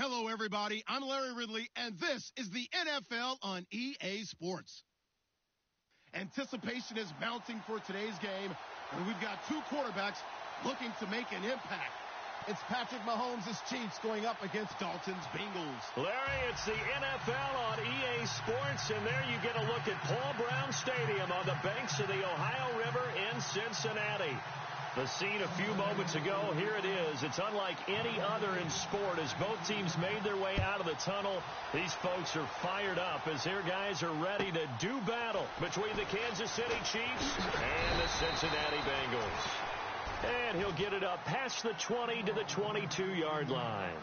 Hello, everybody. I'm Larry Ridley, and this is the NFL on EA Sports. Anticipation is mounting for today's game, and we've got two quarterbacks looking to make an impact. It's Patrick Mahomes' Chiefs going up against Dalton's Bengals. Larry, it's the NFL on EA Sports, and there you get a look at Paul Brown Stadium on the banks of the Ohio River in Cincinnati. The scene a few moments ago, here it is. It's unlike any other in sport as both teams made their way out of the tunnel. These folks are fired up as their guys are ready to do battle between the Kansas City Chiefs and the Cincinnati Bengals. And he'll get it up past the 20 to the 22-yard line.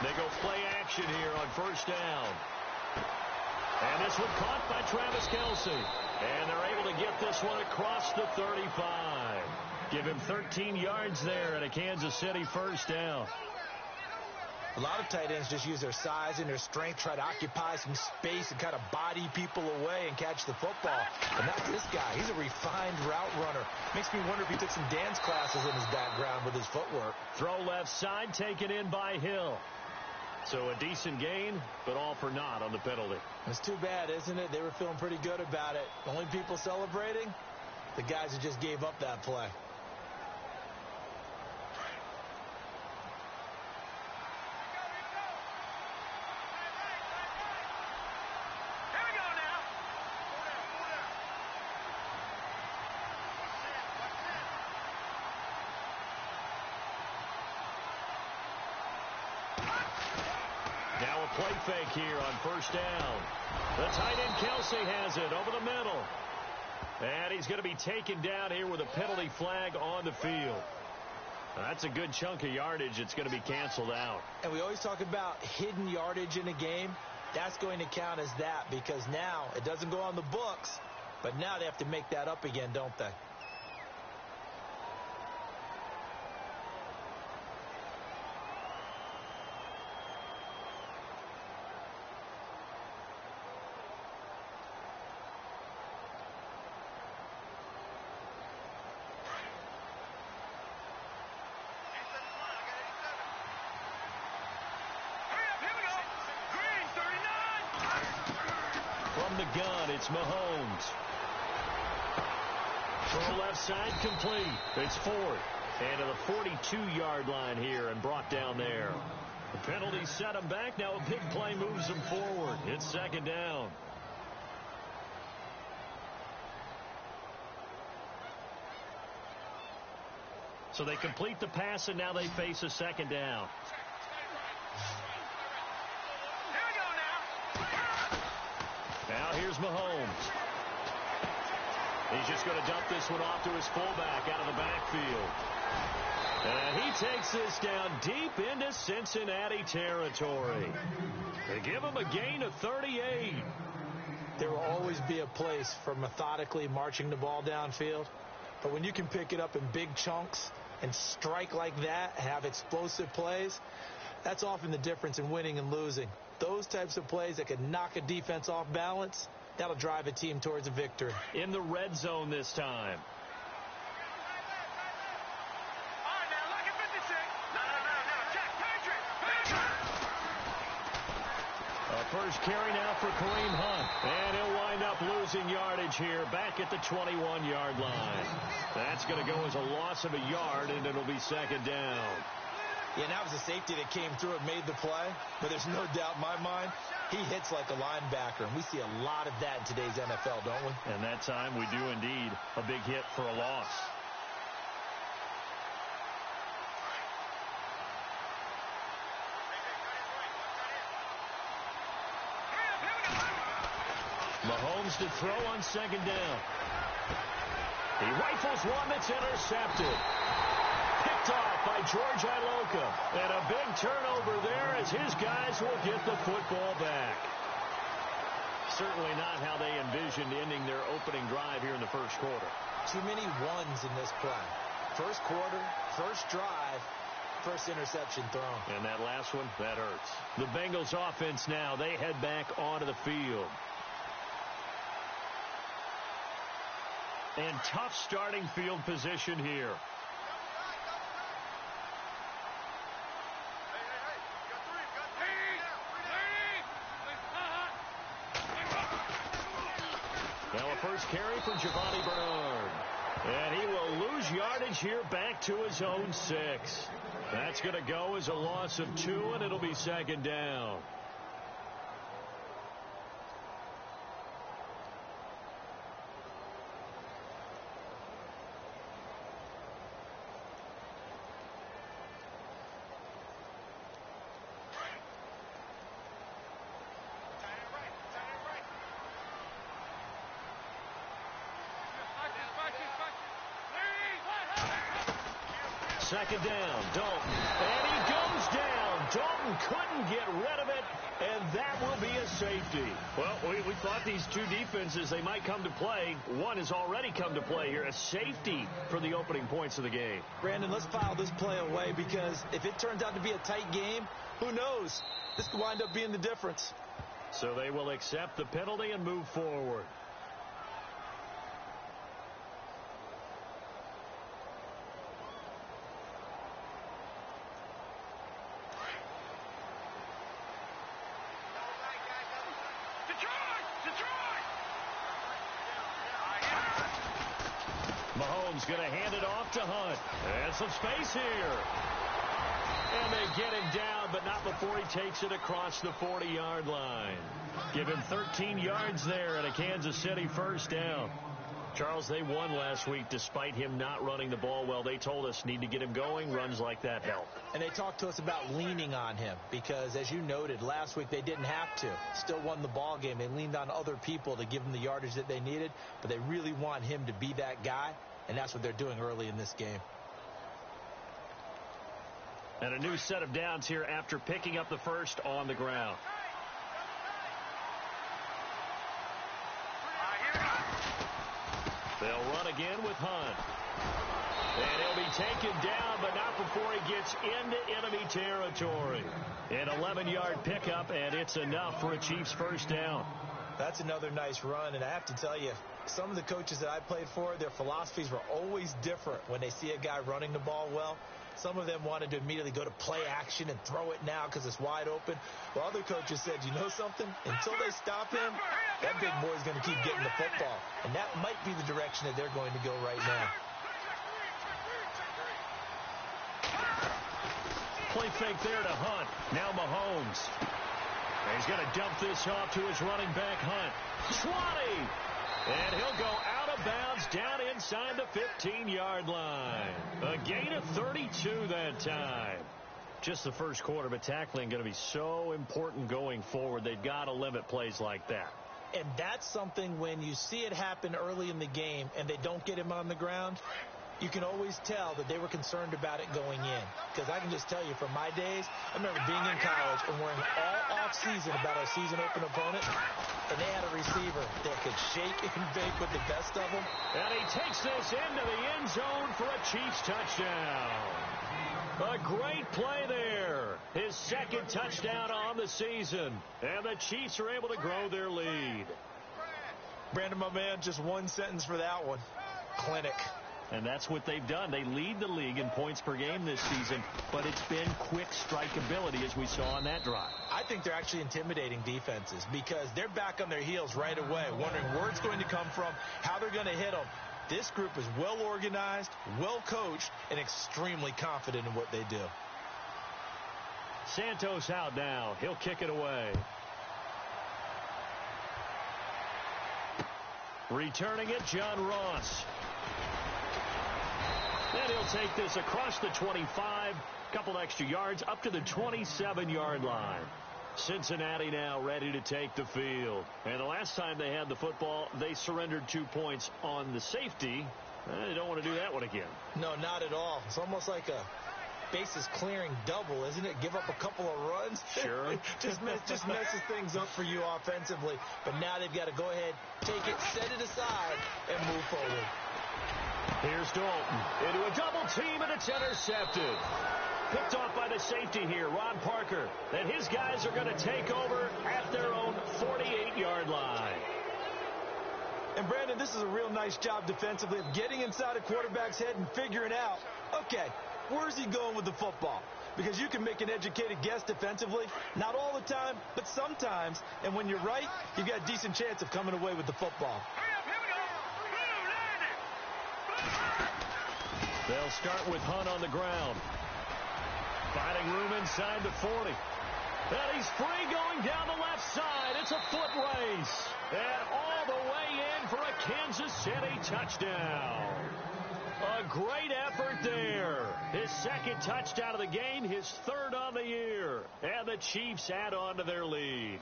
They go play action here on first down. And this one caught by Travis Kelce. And they're able to get this one across the 35. Give him 13 yards there at a Kansas City first down. A lot of tight ends just use their size and their strength, try to occupy some space and kind of body people away and catch the football. But not this guy. He's a refined route runner. Makes me wonder if he took some dance classes in his background with his footwork. Throw left side, taken in by Hill. So a decent gain, but all for naught on the penalty. It's too bad, isn't it? They were feeling pretty good about it. Only people celebrating? The guys who just gave up that play. Now a play fake here on first down. The tight end Kelce has it over the middle. And he's going to be taken down here with a penalty flag on the field. That's a good chunk of yardage. It's going to be canceled out. And we always talk about hidden yardage in a game. That's going to count as that because now it doesn't go on the books, but now they have to make that up again, don't they? From the gun, it's Mahomes. Throw left side complete. It's fourth. And to the 42-yard line here and brought down there. The penalty set him back. Now a big play moves him forward. It's second down. So they complete the pass, and now they face a second down. Now here's Mahomes. He's just going to dump this one off to his fullback out of the backfield. And he takes this down deep into Cincinnati territory. They give him a gain of 38. There will always be a place for methodically marching the ball downfield. But when you can pick it up in big chunks and strike like that, have explosive plays, that's often the difference in winning and losing. Those types of plays that can knock a defense off balance, that'll drive a team towards a victory. In the red zone this time. First carry now for Kareem Hunt. And he'll wind up losing yardage here back at the 21-yard line. That's going to go as a loss of a yard, and it'll be second down. Yeah, and that was a safety that came through and made the play. But there's no doubt in my mind, he hits like a linebacker. And we see a lot of that in today's NFL, don't we? And that time we do indeed. A big hit for a loss. Mahomes to throw on second down. He rifles one that's intercepted. Picked off off by George Iloka. And a big turnover there as his guys will get the football back. Certainly not how they envisioned ending their opening drive here in the first quarter. Too many ones in this play. First quarter, first drive, first interception thrown. And that last one, that hurts. The Bengals offense now, they head back onto the field. And tough starting field position here. Now a first carry for Giovanni Bernard. And he will lose yardage here back to his own 6. That's going to go as a loss of 2, and it'll be second down. Second down, Dalton. And he goes down. Dalton couldn't get rid of it, and that will be a safety. Well, we thought these two defenses, they might come to play. One has already come to play here, a safety for the opening points of the game. Brandon, let's file this play away because if it turns out to be a tight game, who knows? This could wind up being the difference. So they will accept the penalty and move forward. Mahomes going to hand it off to Hunt. And some space here. And they get him down, but not before he takes it across the 40-yard line. Give him 13 yards there and a Kansas City first down. Charles, they won last week despite him not running the ball well. They told us need to get him going. Runs like that help. And they talked to us about leaning on him because, as you noted, last week they didn't have to. Still won the ball game. They leaned on other people to give them the yardage that they needed, but they really want him to be that guy, and that's what they're doing early in this game. And a new set of downs here after picking up the first on the ground. They'll run again with Hunt. And he'll be taken down, but not before he gets into enemy territory. An 11-yard pickup, and it's enough for a Chiefs first down. That's another nice run, and I have to tell you, some of the coaches that I played for, their philosophies were always different when they see a guy running the ball well. Some of them wanted to immediately go to play action and throw it now because it's wide open. While other coaches said, you know something? Until they stop him, that big boy's going to keep getting the football. And that might be the direction that they're going to go right now. Play fake there to Hunt. Now Mahomes. And he's going to dump this off to his running back, Hunt. 20! And he'll go out of bounds down inside the 15-yard line. A gain of 32 that time. Just the first quarter, but tackling going to be so important going forward. They've got to limit plays like that. And that's something when you see it happen early in the game and they don't get him on the ground, you can always tell that they were concerned about it going in. Because I can just tell you from my days, I remember being in college and worrying all off-season about our season-open opponent, and they had a receiver that could shake and bake with the best of them. And he takes this into the end zone for a Chiefs touchdown. A great play there. His second touchdown on the season. And the Chiefs are able to grow their lead. Brandon, my man, just one sentence for that one. Clinic. And that's what they've done. They lead the league in points per game this season, but it's been quick strike ability as we saw on that drive. I think they're actually intimidating defenses because they're back on their heels right away, wondering where it's going to come from, how they're going to hit them. This group is well organized, well coached, and extremely confident in what they do. Santos out now. He'll kick it away. Returning it, John Ross. And he'll take this across the 25, couple extra yards, up to the 27-yard line. Cincinnati now ready to take the field. And the last time they had the football, they surrendered 2 points on the safety. They don't want to do that one again. No, not at all. It's almost like a bases clearing double, isn't it? Give up a couple of runs. Sure. just messes things up for you offensively. But now they've got to go ahead, take it, set it aside, and move forward. Here's Dalton into a double team, and it's intercepted. Picked off by the safety here, Ron Parker. And his guys are going to take over at their own 48-yard line. And, Brandon, this is a real nice job defensively of getting inside a quarterback's head and figuring out, okay, where's he going with the football? Because you can make an educated guess defensively, not all the time, but sometimes. And when you're right, you've got a decent chance of coming away with the football. They'll start with Hunt on the ground. Finding room inside the 40. And he's free going down the left side. It's a foot race. And all the way in for a Kansas City touchdown. A great effort there. His second touchdown of the game, his third on the year. And the Chiefs add on to their lead.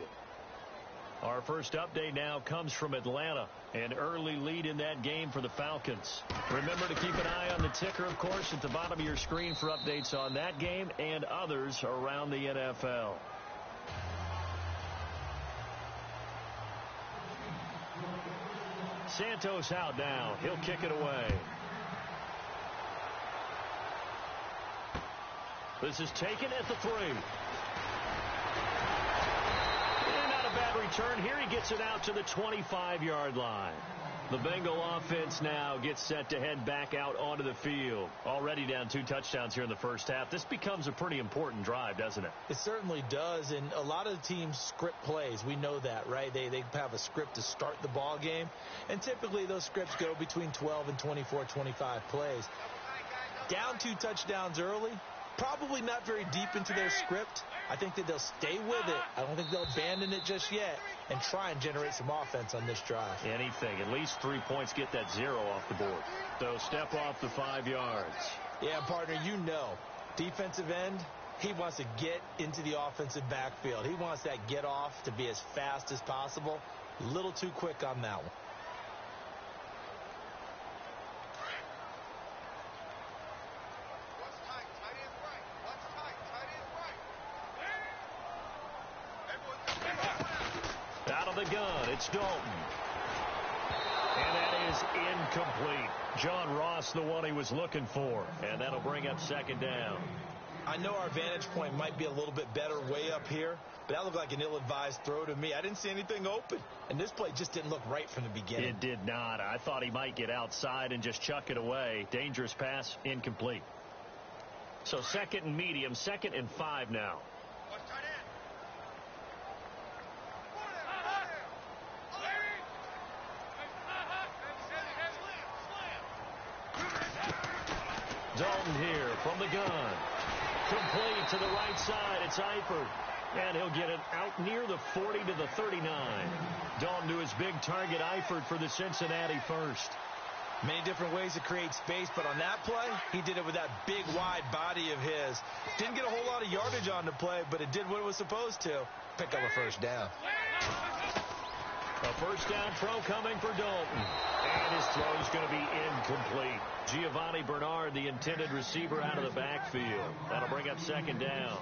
Our first update now comes from Atlanta. An early lead in that game for the Falcons. Remember to keep an eye on the ticker, of course, at the bottom of your screen for updates on that game and others around the NFL. Santos out now. He'll kick it away. This is taken at the 3. Bad return here. He gets it out to the 25-yard line. The Bengal offense now gets set to head back out onto the field. Already down 2 touchdowns here in the first half. This becomes a pretty important drive, doesn't it? It certainly does, and a lot of the teams script plays. We know that, right? They have a script to start the ball game, and typically those scripts go between 12 and 24, 25 plays. Down 2 touchdowns early, probably not very deep into their script. I think that they'll stay with it. I don't think they'll abandon it just yet and try and generate some offense on this drive. Anything. At least 3 points. Get that 0 off the board. So step off the 5 yards. Yeah, partner, you know. Defensive end, he wants to get into the offensive backfield. He wants that get off to be as fast as possible. A little too quick on that one. Out of the gun, it's Dalton. And that is incomplete. John Ross, the one he was looking for. And that'll bring up second down. I know our vantage point might be a little bit better way up here, but that looked like an ill-advised throw to me. I didn't see anything open, and this play just didn't look right from the beginning. It did not. I thought he might get outside and just chuck it away. Dangerous pass, incomplete. So second and medium, 2nd and 5 now. Dalton here from the gun. Complete to the right side. It's Eifert. And he'll get it out near the 40 to the 39. Dalton to his big target, Eifert, for the Cincinnati first. Many different ways to create space, but on that play, he did it with that big, wide body of his. Didn't get a whole lot of yardage on the play, but it did what it was supposed to. Pick up a first down. A first down throw coming for Dalton. And his throw is going to be incomplete. Giovanni Bernard, the intended receiver, out of the backfield. That'll bring up second down.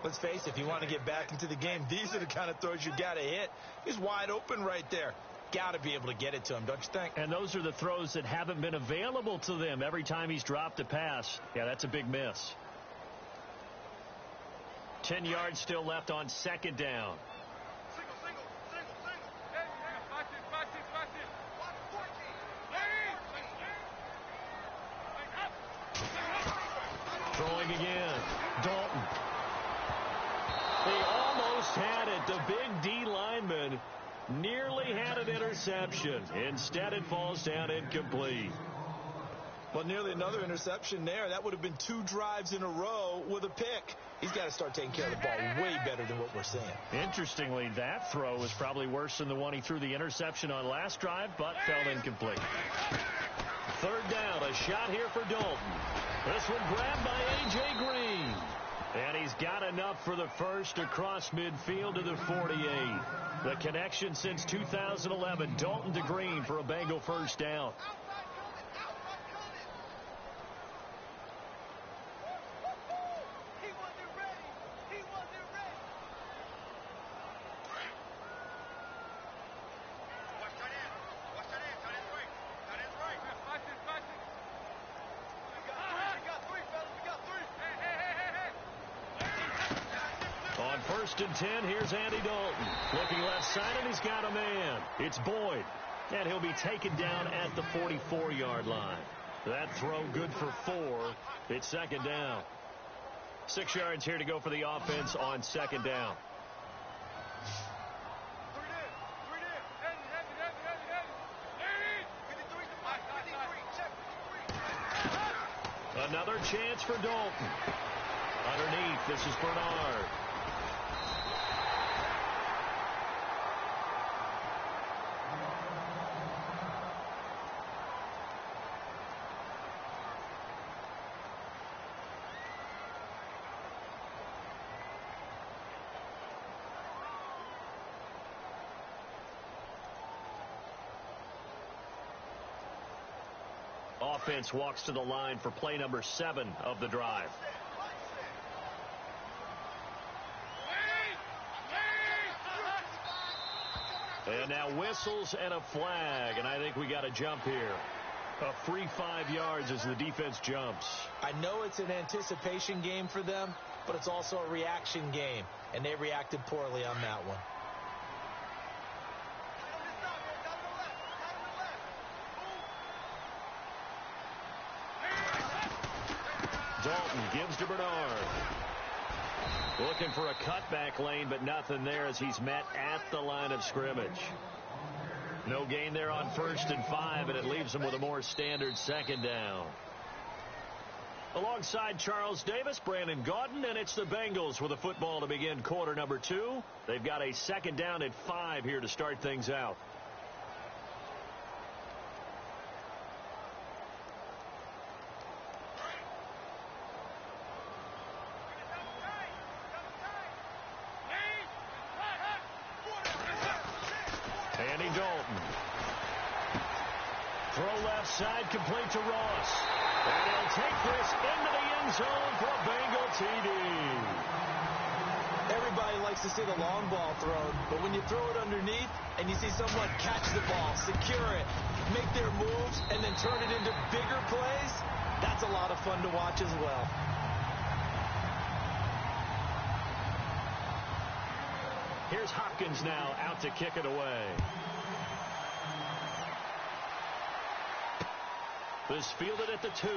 Let's face it, if you want to get back into the game, these are the kind of throws you got to hit. He's wide open right there. Got to be able to get it to him, don't you think? And those are the throws that haven't been available to them every time he's dropped a pass. Yeah, that's a big miss. 10 yards still left on second down. Throwing again. Dalton. He almost had it. The big D lineman nearly had an interception. Instead, it falls down incomplete. Well, nearly another interception there. That would have been 2 drives in a row with a pick. He's got to start taking care of the ball way better than what we're seeing. Interestingly, that throw was probably worse than the one he threw the interception on last drive, but fell incomplete. Third down, a shot here for Dalton. This one grabbed by A.J. Green. And he's got enough for the first across midfield to the 48. The connection since 2011, Dalton to Green for a Bengal first down. First and 10, here's Andy Dalton. Looking left side, and he's got a man. It's Boyd. And he'll be taken down at the 44-yard line. That throw good for 4. It's second down. 6 yards here to go for the offense on second down. Another chance for Dalton. Underneath, this is Bernard. Offense walks to the line for play number 7 of the drive. And now whistles and a flag, and I think we got a jump here. A free 5 yards as the defense jumps. I know it's an anticipation game for them, but it's also a reaction game, and they reacted poorly on that one. Dalton gives to Bernard. Looking for a cutback lane, but nothing there as he's met at the line of scrimmage. No gain there on 1st and 5, and it leaves him with a more standard second down. Alongside Charles Davis, Brandon Gaudin, and it's the Bengals with a football to begin quarter number 2. They've got a second down at 5 here to start things out. Andy Dalton. Throw left side, complete to Ross. And he'll take this into the end zone for a Bengal TD. Everybody likes to see the long ball thrown, but when you throw it underneath and you see someone catch the ball, secure it, make their moves, and then turn it into bigger plays, that's a lot of fun to watch as well. Here's Hopkins now out to kick it away. This fielded at the 2.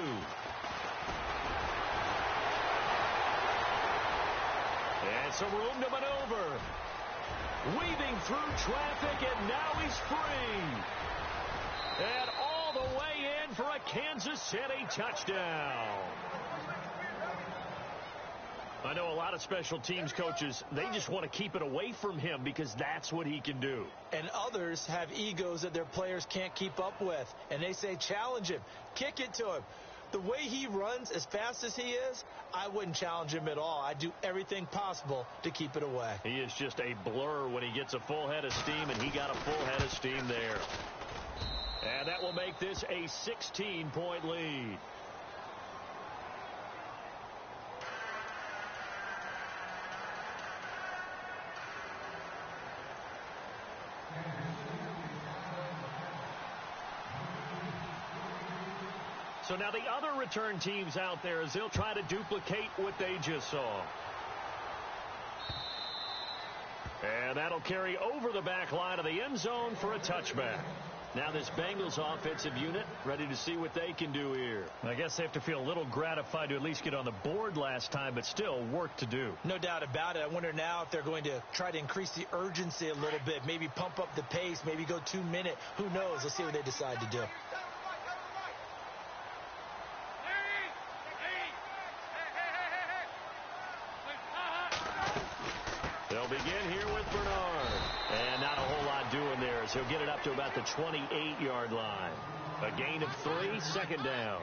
And some room to maneuver. Weaving through traffic, and now he's free. And all the way in for a Kansas City touchdown. I know a lot of special teams coaches, they just want to keep it away from him because that's what he can do. And others have egos that their players can't keep up with. And they say, challenge him, kick it to him. The way he runs as fast as he is, I wouldn't challenge him at all. I'd do everything possible to keep it away. He is just a blur when he gets a full head of steam, and he got a full head of steam there. And that will make this a 16-point lead. So now the other return teams out there as they'll try to duplicate what they just saw. And that'll carry over the back line of the end zone for a touchback. Now this Bengals offensive unit ready to see what they can do here. I guess they have to feel a little gratified to at least get on the board last time, but still work to do. No doubt about it. I wonder now if they're going to try to increase the urgency a little bit, maybe pump up the pace, maybe go 2 minute. Who knows? Let's see what they decide to do. They'll begin here with Bernard. And not a whole lot doing there as he'll get it up to about the 28-yard line. A gain of 3, second down.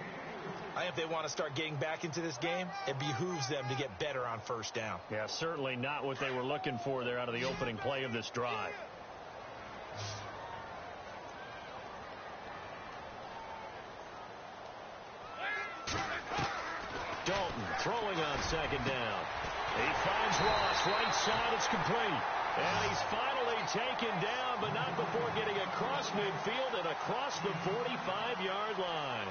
I think if they want to start getting back into this game, it behooves them to get better on first down. Yeah, certainly not what they were looking for there out of the opening play of this drive. Dalton throwing on second down. He finds Ross, right side, it's complete. And he's finally taken down, but not before getting across midfield and across the 45-yard line.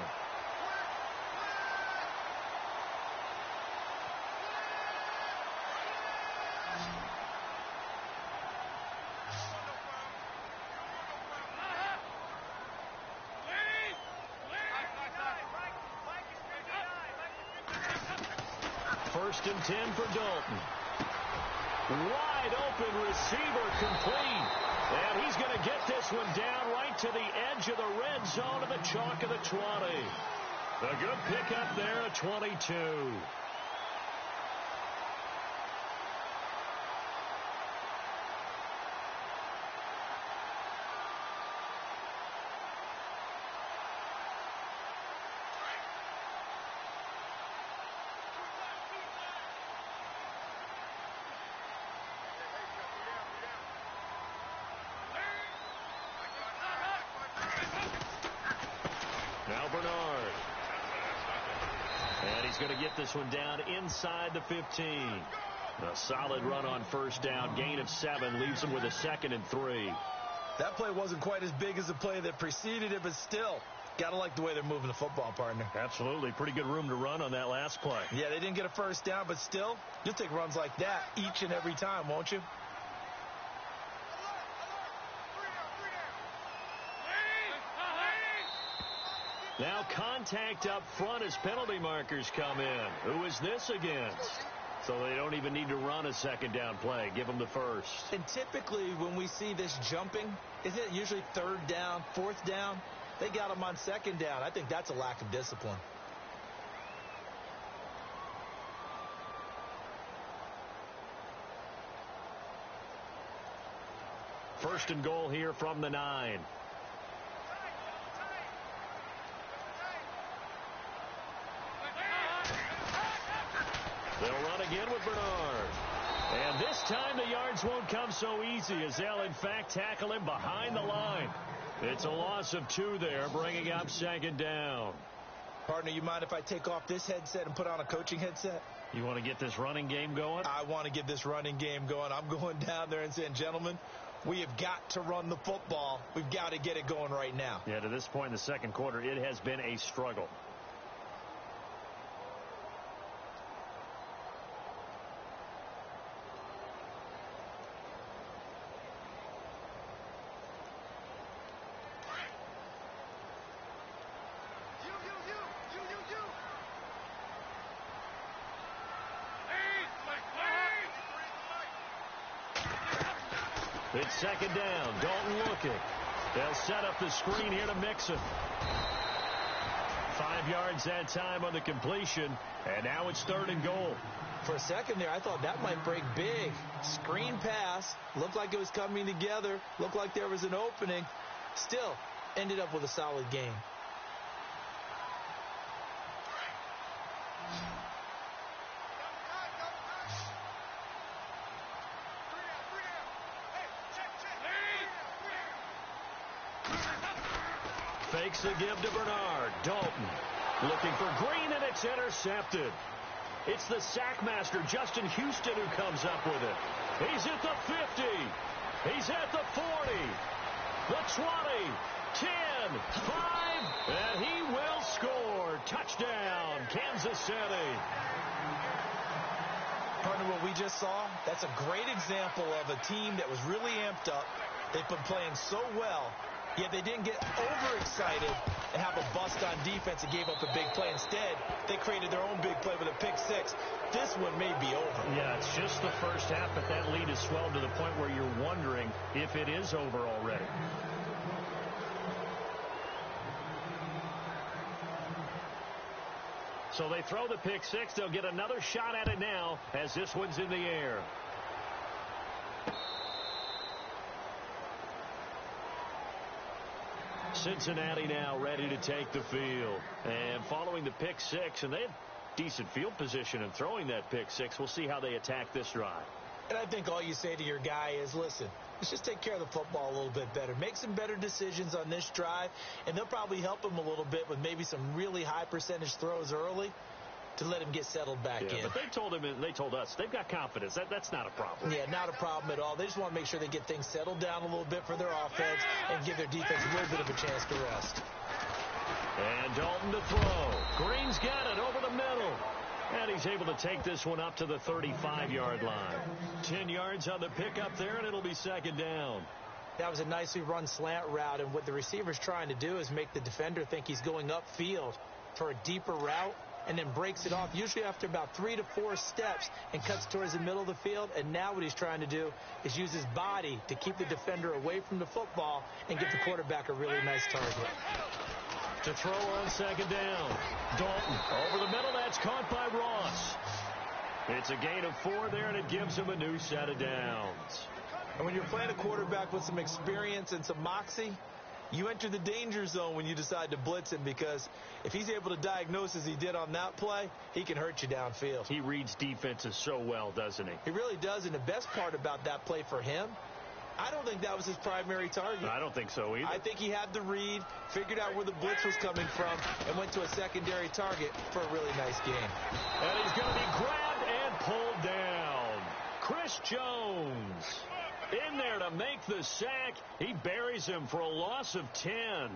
First and 10 for Dalton. Wide open receiver, complete. And he's going to get this one down right to the edge of the red zone of the chalk of the 20. A good pickup there at 22. Now Bernard. And he's going to get this one down inside the 15. A solid run on first down. Gain of 7 leaves him with a 2nd and 3. That play wasn't quite as big as the play that preceded it, but still, got to like the way they're moving the football, partner. Absolutely. Pretty good room to run on that last play. Yeah, they didn't get a first down, but still, you'll take runs like that each and every time, won't you? Now contact up front as penalty markers come in. Who is this against? So they don't even need to run a second down play. Give them the first. And typically when we see this jumping, isn't it usually 3rd down, 4th down? They got them on 2nd down. I think that's a lack of discipline. First and goal here from the 9. They'll run again with Bernard. And this time the yards won't come so easy as they'll, in fact, tackle him behind the line. It's a loss of 2 there, bringing up 2nd down. Partner, you mind if I take off this headset and put on a coaching headset? You want to get this running game going? I want to get this running game going. I'm going down there and saying, gentlemen, we have got to run the football. We've got to get it going right now. Yeah, to this point in the second quarter, it has been a struggle. It's 2nd down. Dalton looking. They'll set up the screen here to Mixon. 5 yards that time on the completion, and now it's 3rd and goal. For a second there, I thought that might break big. Screen pass. Looked like it was coming together. Looked like there was an opening. Still, ended up with a solid game. Fakes the give to Bernard. Dalton looking for Green, and it's intercepted. It's the sackmaster, Justin Houston, who comes up with it. He's at the 50. He's at the 40. The 20. 10. 5. And he will score. Touchdown, Kansas City. Partner, what we just saw, that's a great example of a team that was really amped up. They've been playing so well, yet they didn't get overexcited and have a bust on defense and gave up a big play. Instead, they created their own big play with a pick 6. This one may be over. Yeah, it's just the first half, but that lead has swelled to the point where you're wondering if it is over already. So they throw the pick 6. They'll get another shot at it now as this one's in the air. Cincinnati now ready to take the field. And following the pick 6, and they had decent field position in throwing that pick 6. We'll see how they attack this drive. And I think all you say to your guy is, listen, let's just take care of the football a little bit better. Make some better decisions on this drive, and they'll probably help him a little bit with maybe some really high percentage throws early to let him get settled back in. But they told him, and they told us, they've got confidence. That's not a problem. Yeah, not a problem at all. They just want to make sure they get things settled down a little bit for their offense and give their defense a little bit of a chance to rest. And Dalton to throw. Green's got it over the middle. And he's able to take this one up to the 35-yard line. 10 yards on the pickup there, and it'll be 2nd down. That was a nicely run slant route, and what the receiver's trying to do is make the defender think he's going upfield for a deeper route. and then breaks it off, usually after about 3 to 4 steps, and cuts towards the middle of the field. And now what he's trying to do is use his body to keep the defender away from the football and get the quarterback a really nice target. To throw on second down. Dalton over the middle. That's caught by Ross. It's a gain of 4 there, and it gives him a new set of downs. And when you're playing a quarterback with some experience and some moxie, you enter the danger zone when you decide to blitz him, because if he's able to diagnose as he did on that play, he can hurt you downfield. He reads defenses so well, doesn't he? He really does, and the best part about that play for him, I don't think that was his primary target. I don't think so either. I think he had the read, figured out where the blitz was coming from, and went to a secondary target for a really nice game. And he's going to be grabbed and pulled down. Chris Jones in there to make the sack. He buries him for a loss of 10.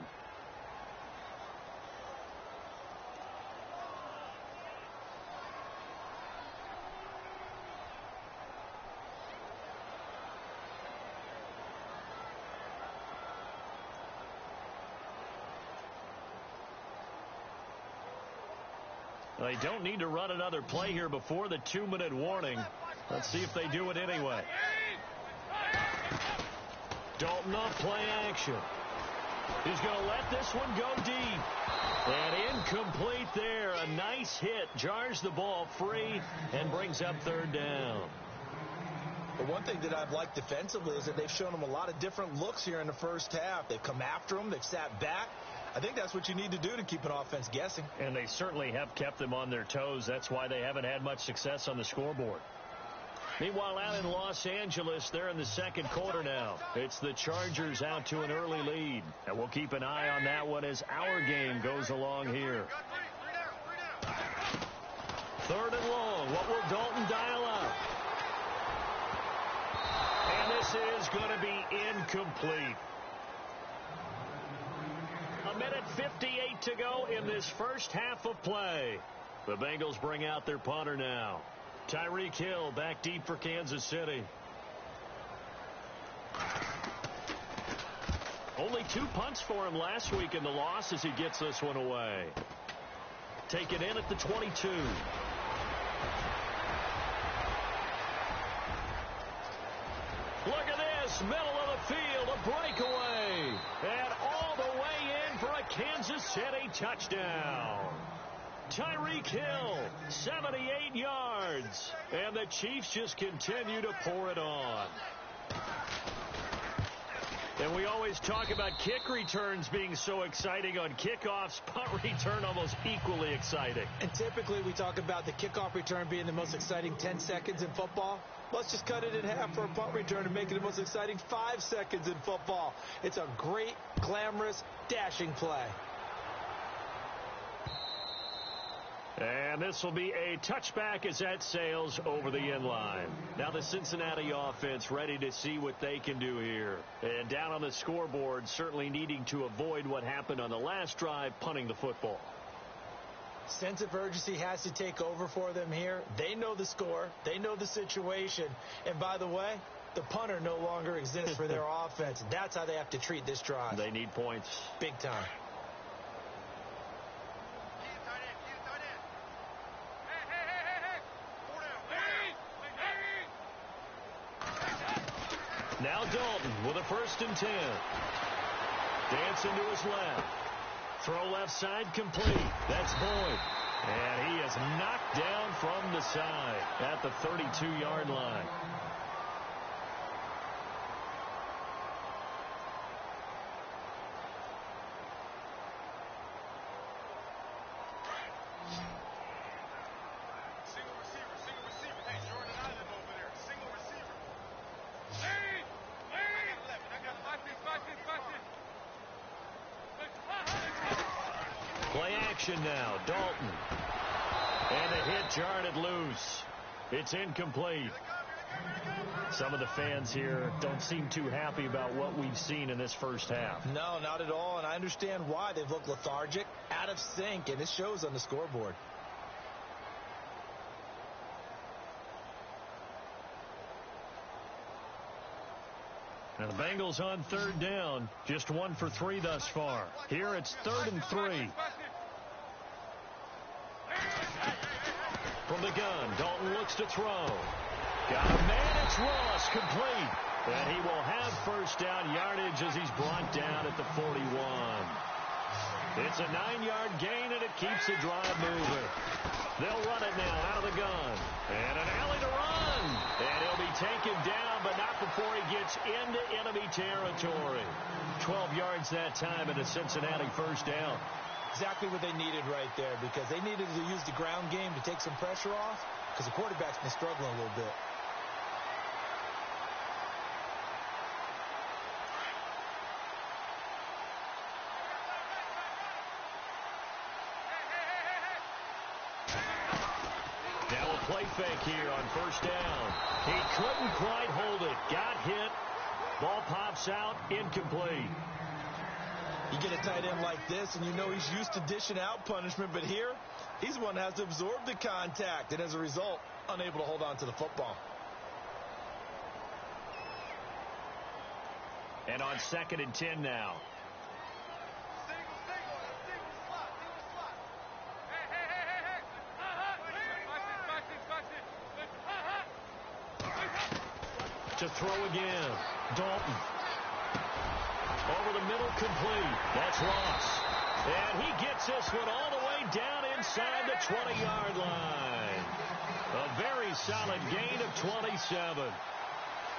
They don't need to run another play here before the 2-minute warning. Let's see if they do it anyway. Dalton off play action. He's going to let this one go deep. And incomplete there. A nice hit. Jars the ball free and brings up third down. The one thing that I've liked defensively is that they've shown him a lot of different looks here in the first half. They've come after him. They've sat back. I think that's what you need to do to keep an offense guessing. And they certainly have kept them on their toes. That's why they haven't had much success on the scoreboard. Meanwhile, out in Los Angeles, they're in the second quarter now. It's the Chargers out to an early lead. And we'll keep an eye on that one as our game goes along here. Third and long. What will Dalton dial up? And this is going to be incomplete. A minute 58 to go in this first half of play. The Bengals bring out their punter now. Tyreek Hill back deep for Kansas City. Only 2 punts for him last week in the loss as he gets this one away. Taken in at the 22. Look at this, middle of the field, a breakaway. And all the way in for a Kansas City touchdown. Tyreek Hill, 78 yards. And the Chiefs just continue to pour it on. And we always talk about kick returns being so exciting on kickoffs. Punt return almost equally exciting. And typically we talk about the kickoff return being the most exciting 10 seconds in football. Let's just cut it in half for a punt return and make it the most exciting 5 seconds in football. It's a great, glamorous, dashing play. And this will be a touchback as that sails over the end line. Now the Cincinnati offense ready to see what they can do here. And down on the scoreboard, certainly needing to avoid what happened on the last drive, punting the football. Sense of urgency has to take over for them here. They know the score. They know the situation. And by the way, the punter no longer exists for their offense. That's how they have to treat this drive. They need points. Big time. Now Dalton with a 1st and 10. Dancing to his left. Throw left side complete. That's Boyd. And he is knocked down from the side at the 32-yard line. Play action now, Dalton. And the hit jarred it loose. It's incomplete. Some of the fans here don't seem too happy about what we've seen in this first half. No, not at all, and I understand why. They've looked lethargic, out of sync, and it shows on the scoreboard. Now the Bengals on 3rd down, just 1 for 3 thus far. Here it's 3rd and 3. from the gun. Dalton looks to throw. Got a man. It's Ross, complete. And he will have first down yardage as he's brought down at the 41. It's a 9-yard gain, and it keeps the drive moving. They'll run it now out of the gun. And an alley to run. And he'll be taken down, but not before he gets into enemy territory. 12 yards that time, and a Cincinnati first down. Exactly what they needed right there, because they needed to use the ground game to take some pressure off, because the quarterback's been struggling a little bit. Now a play fake here on first down. He couldn't quite hold it. Got hit. Ball pops out. Incomplete. You get a tight end like this, and you know he's used to dishing out punishment, but here, he's the one that has to absorb the contact, and as a result, unable to hold on to the football. And on 2nd and 10 now. To throw again. Dalton. Over the middle, complete. That's Ross. And he gets this one all the way down inside the 20-yard line. A very solid gain of 27.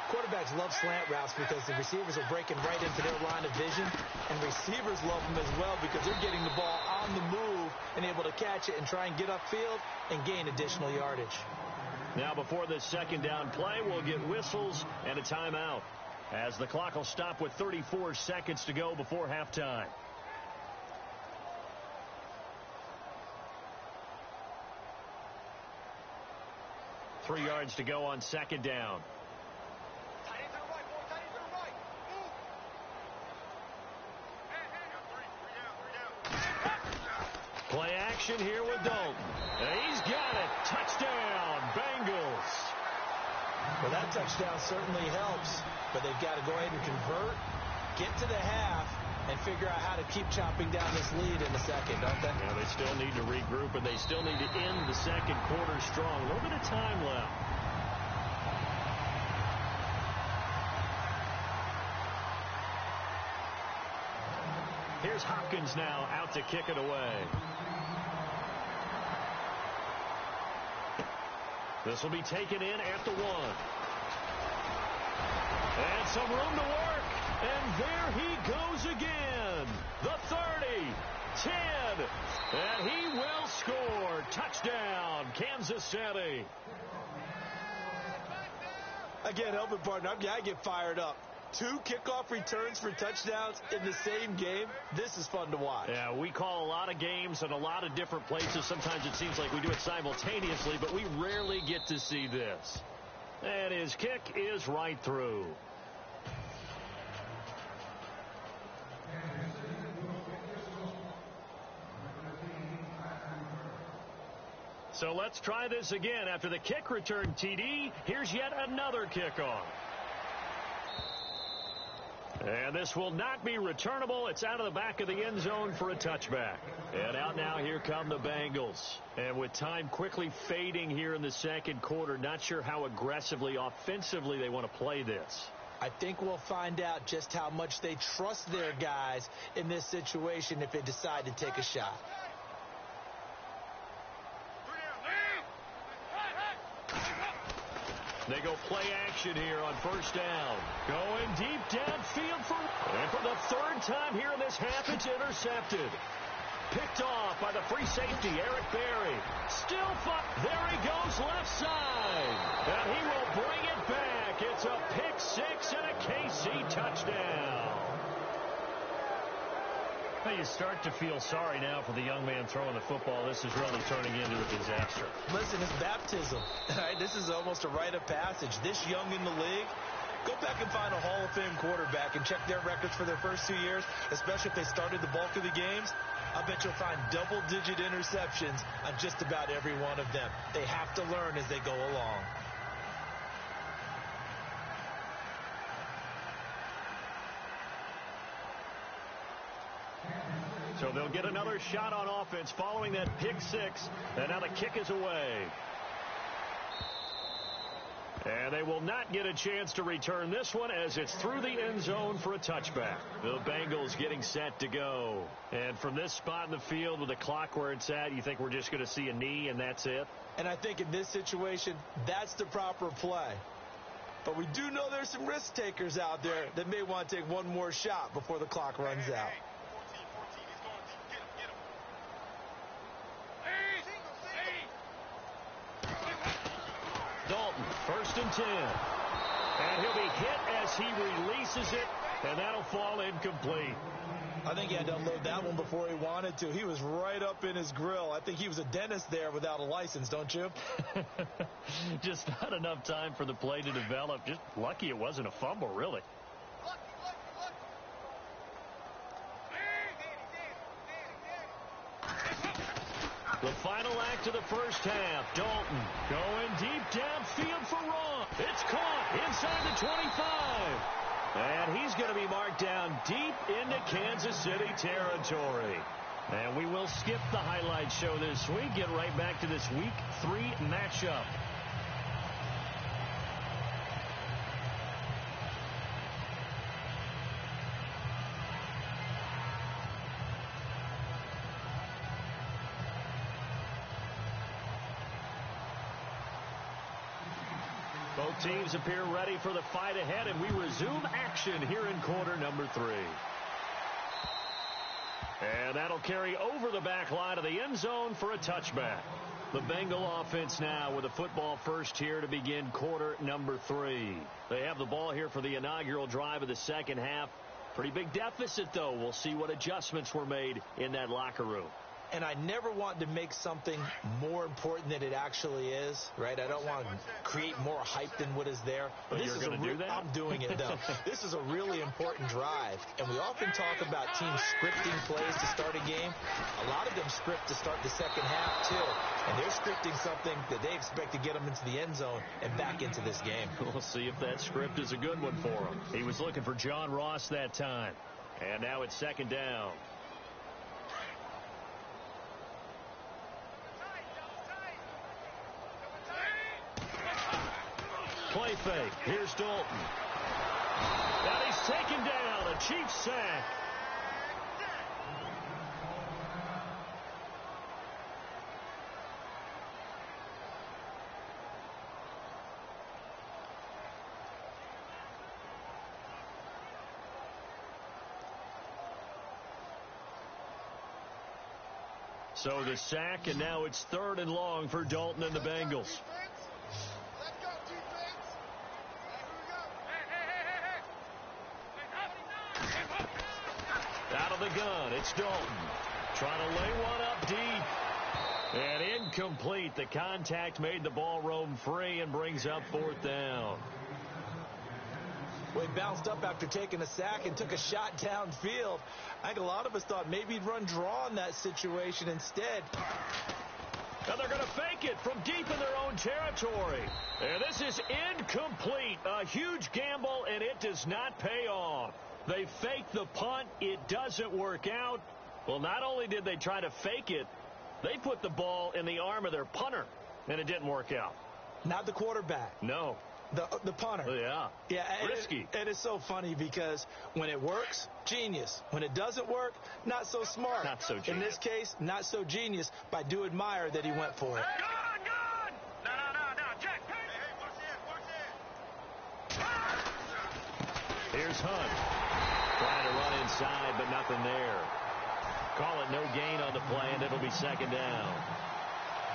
Quarterbacks love slant routes because the receivers are breaking right into their line of vision, and receivers love them as well because they're getting the ball on the move and able to catch it and try and get upfield and gain additional yardage. Now before this second down play, we'll get whistles and a timeout, as the clock will stop with 34 seconds to go before halftime. Three yards to go on second down. Play action here with Dalton. He's got it. Touchdown, Bengals. Well, that touchdown certainly helps, but they've got to go ahead and convert, get to the half, and figure out how to keep chopping down this lead in the second, don't they? Yeah, they still need to regroup, and they still need to end the second quarter strong. A little bit of time left. Here's Hopkins now out to kick it away. This will be taken in at the 1. And some room to work. And there he goes again. The 30, 10, and he will score. Touchdown, Kansas City. Again, help it, partner. I get fired up. 2 kickoff returns for touchdowns in the same game. This is fun to watch. Yeah, we call a lot of games in a lot of different places. Sometimes it seems like we do it simultaneously, but we rarely get to see this. And his kick is right through. So let's try this again. After the kick return TD, here's yet another kickoff. And this will not be returnable. It's out of the back of the end zone for a touchback. And out now, here come the Bengals. And with time quickly fading here in the second quarter, not sure how aggressively, offensively they want to play this. I think we'll find out just how much they trust their guys in this situation if they decide to take a shot. They go play action here on first down. Going deep downfield and for the third time here in this half, it's intercepted. Picked off by the free safety, Eric Berry. Still fought. There he goes, left side. And he will bring it back. It's a pick six and a KC touchdown. Well, you start to feel sorry now for the young man throwing the football. This is really turning into a disaster. Listen, it's baptism. Right? This is almost a rite of passage. This young in the league, go back and find a Hall of Fame quarterback and check their records for their first 2 years, especially if they started the bulk of the games. I bet you'll find double-digit interceptions on just about every one of them. They have to learn as they go along. So they'll get another shot on offense following that pick six. And now the kick is away. And they will not get a chance to return this one as it's through the end zone for a touchback. The Bengals getting set to go. And from this spot in the field with the clock where it's at, you think we're just going to see a knee and that's it? And I think in this situation, that's the proper play. But we do know there's some risk takers out there that may want to take one more shot before the clock runs out. Dalton, 1st and 10. And he'll be hit as he releases it, and that'll fall incomplete. I think he had to unload that one before he wanted to. He was right up in his grill. I think he was a dentist there without a license, don't you? Just not enough time for the play to develop. Just lucky it wasn't a fumble, really. The final act of the first half. Dalton going deep downfield for Ron. It's caught inside the 25. And he's going to be marked down deep into Kansas City territory. And we will skip the highlight show this week. Get right back to this Week 3 matchup. Both teams appear ready for the fight ahead, and we resume action here in quarter number 3. And that'll carry over the back line of the end zone for a touchback. The Bengal offense now with a football first here to begin quarter number 3. They have the ball here for the inaugural drive of the second half. Pretty big deficit, though. We'll see what adjustments were made in that locker room. And I never want to make something more important than it actually is, right? I don't want to create more hype than what is there. But you're going to do that? I'm doing it, though. This is a really important drive. And we often talk about teams scripting plays to start a game. A lot of them script to start the second half, too. And they're scripting something that they expect to get them into the end zone and back into this game. We'll see if that script is a good one for him. He was looking for John Ross that time. And now it's second down. Play fake. Here's Dalton. And he's taken down. A Chiefs sack. So the sack, and now it's 3rd and long for Dalton and the Bengals. Out of the gun, it's Dalton. Trying to lay one up deep. And incomplete. The contact made the ball roam free and brings up 4th down. Well, he bounced up after taking a sack and took a shot downfield. I think a lot of us thought maybe he'd run draw in that situation instead. And they're going to fake it from deep in their own territory. And this is incomplete. A huge gamble, and it does not pay off. They fake the punt. It doesn't work out. Well, not only did they try to fake it, they put the ball in the arm of their punter, and it didn't work out. Not the quarterback. No. The punter. Yeah. Yeah. Risky. And it's so funny because when it works, genius. When it doesn't work, not so smart. Not so genius. In this case, not so genius, but I do admire that he went for it. Good! No, Jack. Hey, watch it. Here's Hunt. Trying to run inside, but nothing there. Call it no gain on the play, and it'll be second down.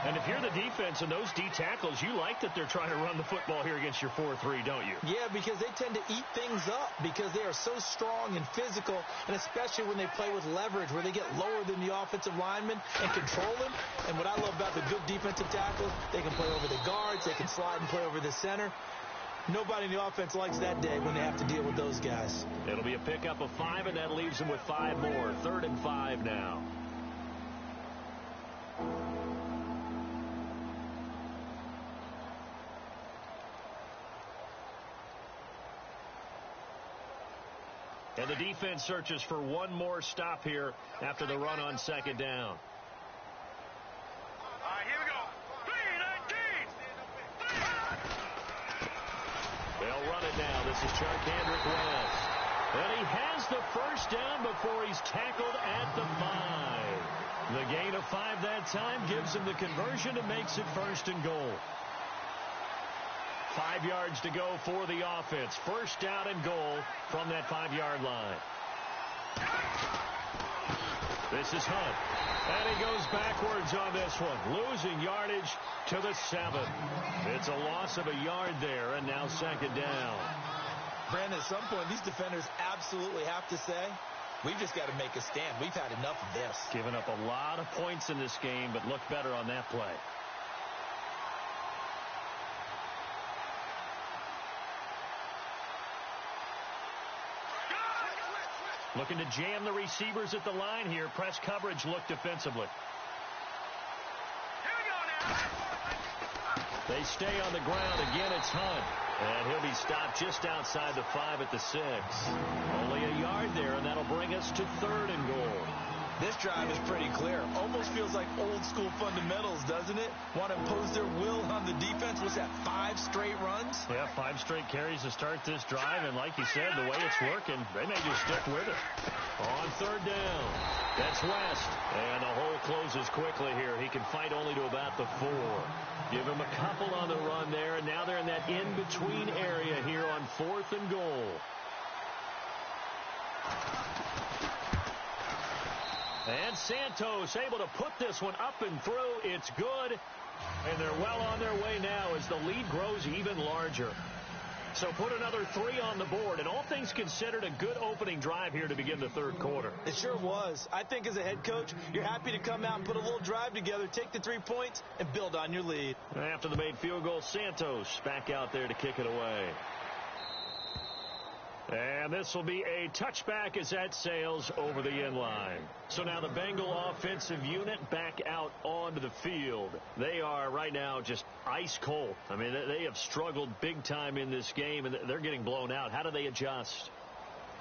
And if you're the defense and those D tackles, you like that they're trying to run the football here against your 4-3, don't you? Yeah, because they tend to eat things up because they are so strong and physical, and especially when they play with leverage where they get lower than the offensive linemen and control them. And what I love about the good defensive tackles, they can play over the guards, they can slide and play over the center. Nobody in the offense likes that day when they have to deal with those guys. It'll be a pickup of 5, and that leaves them with 5 more. 3rd and 5 now. And the defense searches for one more stop here after the run on second down. All right, here we go. 3-19. This is Charkandrick West. And he has the first down before he's tackled at the 5. The gain of 5 that time gives him the conversion and makes it 1st and goal. 5 yards to go for the offense. First down and goal from that 5-yard line. This is Hunt. And he goes backwards on this one, losing yardage to the 7. It's a loss of a yard there, and now 2nd down. Brandon, at some point, these defenders absolutely have to say, we've just got to make a stand. We've had enough of this. Given up a lot of points in this game, but looked better on that play. Looking to jam the receivers at the line here. Press coverage look defensively. They stay on the ground. Again, it's Hunt. And he'll be stopped just outside the 5 at the 6. Only a yard there, and that'll bring us to 3rd and goal. This drive is pretty clear. Almost feels like old-school fundamentals, doesn't it? Want to impose their will on the defense. What's that, 5 straight runs? Yeah, 5 straight carries to start this drive, and like you said, the way it's working, they may just stick with it. On 3rd down, that's West, and the hole closes quickly here. He can fight only to about the 4. Give him a couple on the run there, and now they're in that in-between area here on 4th and goal. And Santos able to put this one up and through. It's good. And they're well on their way now as the lead grows even larger. So put another 3 on the board. And all things considered, a good opening drive here to begin the 3rd quarter. It sure was. I think as a head coach, you're happy to come out and put a little drive together, take the 3 points, and build on your lead. After the made field goal, Santos back out there to kick it away. And this will be a touchback as that sails over the end line. So now the Bengal offensive unit back out onto the field. They are right now just ice cold. I mean, they have struggled big time in this game, and they're getting blown out. How do they adjust?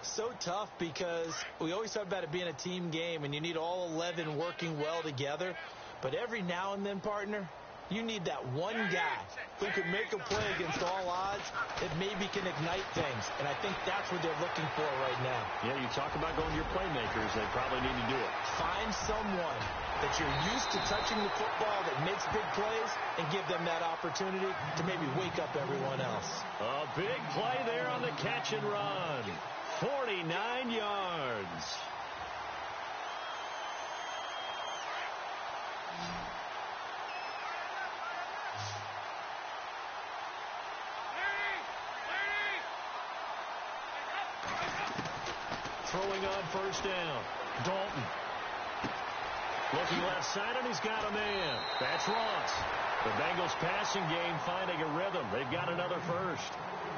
So tough because we always talk about it being a team game, and you need all 11 working well together. But every now and then, partner, you need that one guy who can make a play against all odds that maybe can ignite things. And I think that's what they're looking for right now. Yeah, you talk about going to your playmakers. They probably need to do it. Find someone that you're used to touching the football that makes big plays and give them that opportunity to maybe wake up everyone else. A big play there on the catch and run. 49 yards. Throwing on 1st down. Dalton. Looking left side, and he's got a man. That's Ross. The Bengals passing game finding a rhythm. They've got another first.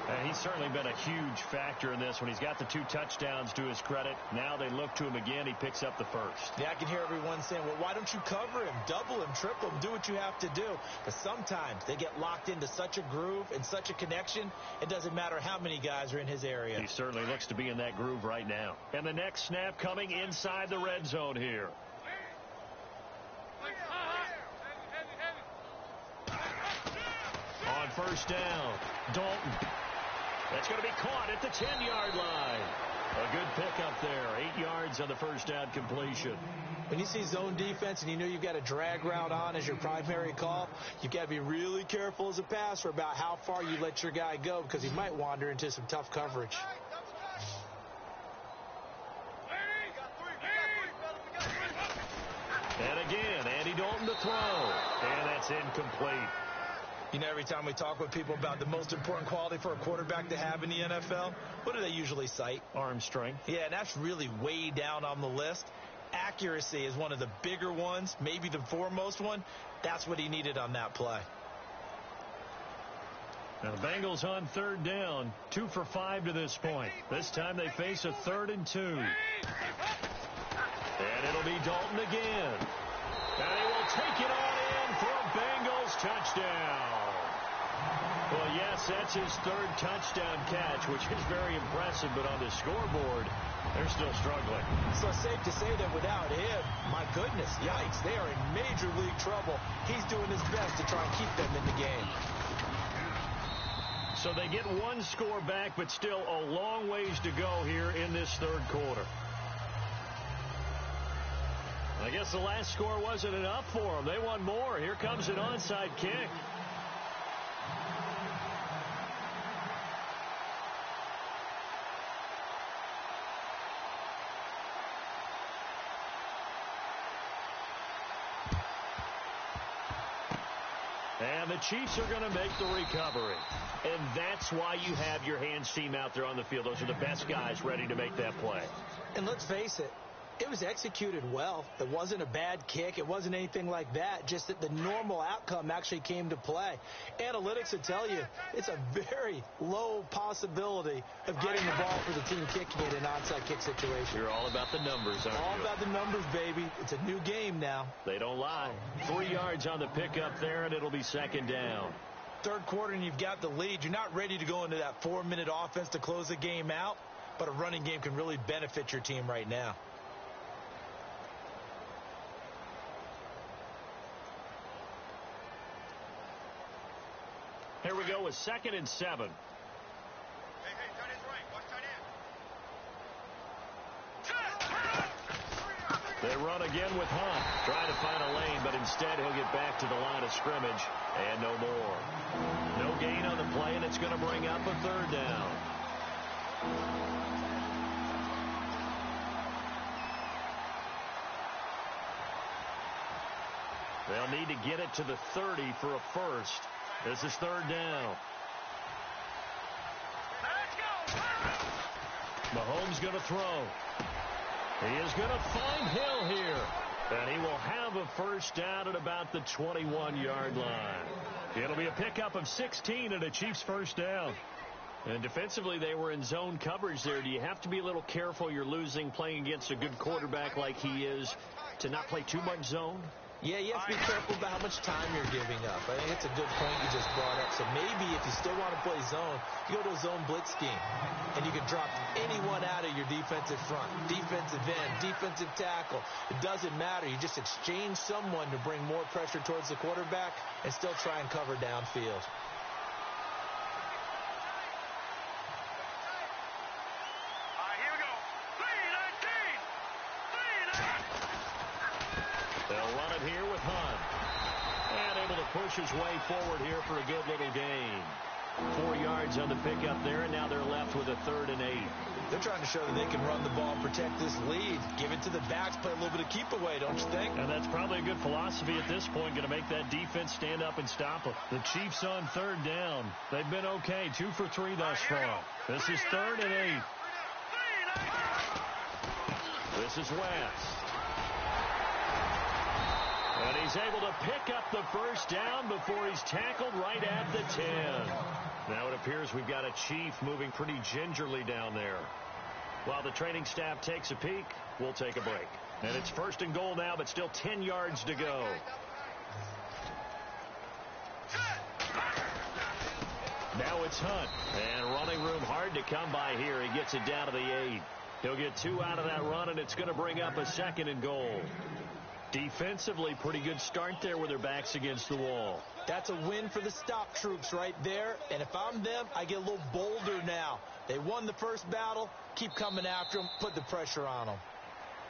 And he's certainly been a huge factor in this when he's got the 2 touchdowns to his credit. Now they look to him again. He picks up the first. Yeah, I can hear everyone saying, well, why don't you cover him? Double him, triple him, do what you have to do. Because sometimes they get locked into such a groove and such a connection, it doesn't matter how many guys are in his area. He certainly looks to be in that groove right now. And the next snap coming inside the red zone here. On 1st down, Dalton. That's going to be caught at the 10-yard line. A good pickup there. 8 yards on the first down completion. When you see zone defense and you know you've got a drag route on as your primary call, you've got to be really careful as a passer about how far you let your guy go because he might wander into some tough coverage. And again, Andy Dalton to throw. And that's incomplete. You know, every time we talk with people about the most important quality for a quarterback to have in the NFL, what do they usually cite? Arm strength. Yeah, and that's really way down on the list. Accuracy is one of the bigger ones, maybe the foremost one. That's what he needed on that play. Now the Bengals on 3rd down, 2 for 5 to this point. This time they face a 3rd and 2. And it'll be Dalton again. And he will take it on in for a Bengals touchdown. Well, yes, that's his 3rd touchdown catch, which is very impressive, but on the scoreboard, they're still struggling. So it's safe to say that without him, my goodness, yikes, they are in major league trouble. He's doing his best to try and keep them in the game. So they get one score back, but still a long ways to go here in this third quarter. I guess the last score wasn't enough for them. They want more. Here comes an onside kick. And the Chiefs are going to make the recovery. And that's why you have your hands team out there on the field. Those are the best guys ready to make that play. And let's face it, it was executed well. It wasn't a bad kick. It wasn't anything like that. Just that the normal outcome actually came to play. Analytics will tell you it's a very low possibility of getting the ball for the team kicking it in an onside kick situation. You're all about the numbers, aren't you? All about the numbers, baby. It's a new game now. They don't lie. 3 yards on the pickup there, and it'll be second down. Third quarter, and you've got the lead. You're not ready to go into that 4-minute offense to close the game out, but a running game can really benefit your team right now. Here we go with 2nd and 7. Hey, tight end's right. Watch tight end. They run again with Hunt. Trying to find a lane, but instead he'll get back to the line of scrimmage. And no more. No gain on the play, and it's going to bring up a third down. They'll need to get it to the 30 for a first. This is third down. Let's go. Mahomes going to throw. He is going to find Hill here. And he will have a first down at about the 21-yard line. It'll be a pickup of 16 and a Chiefs first down. And defensively, they were in zone coverage there. Do you have to be a little careful? You're losing playing against a good quarterback like he is to not play too much zone? Yeah, you have to be careful about how much time you're giving up. I think it's a good point you just brought up. So maybe if you still want to play zone, you go to a zone blitz scheme. And you can drop anyone out of your defensive front, defensive end, defensive tackle. It doesn't matter. You just exchange someone to bring more pressure towards the quarterback and still try and cover downfield. Here with Hunt. And able to push his way forward here for a good little gain. 4 yards on the pickup there, and now they're left with a 3rd and 8. They're trying to show that they can run the ball and protect this lead. Give it to the backs, play a little bit of keep away, don't you think? And that's probably a good philosophy at this point, going to make that defense stand up and stop them. The Chiefs on 3rd down. They've been okay, 2 for 3 thus far. This is 3rd and 8. This is West. And he's able to pick up the first down before he's tackled right at the 10. Now it appears we've got a Chief moving pretty gingerly down there. While the training staff takes a peek, we'll take a break. And it's 1st and goal now, but still 10 yards to go. Now it's Hunt. And running room hard to come by here. He gets it down to the 8. He'll get 2 out of that run, and it's going to bring up a 2nd and goal. Defensively, pretty good start there with their backs against the wall. That's a win for the stop troops right there. And if I'm them, I get a little bolder now. They won the first battle. Keep coming after them. Put the pressure on them.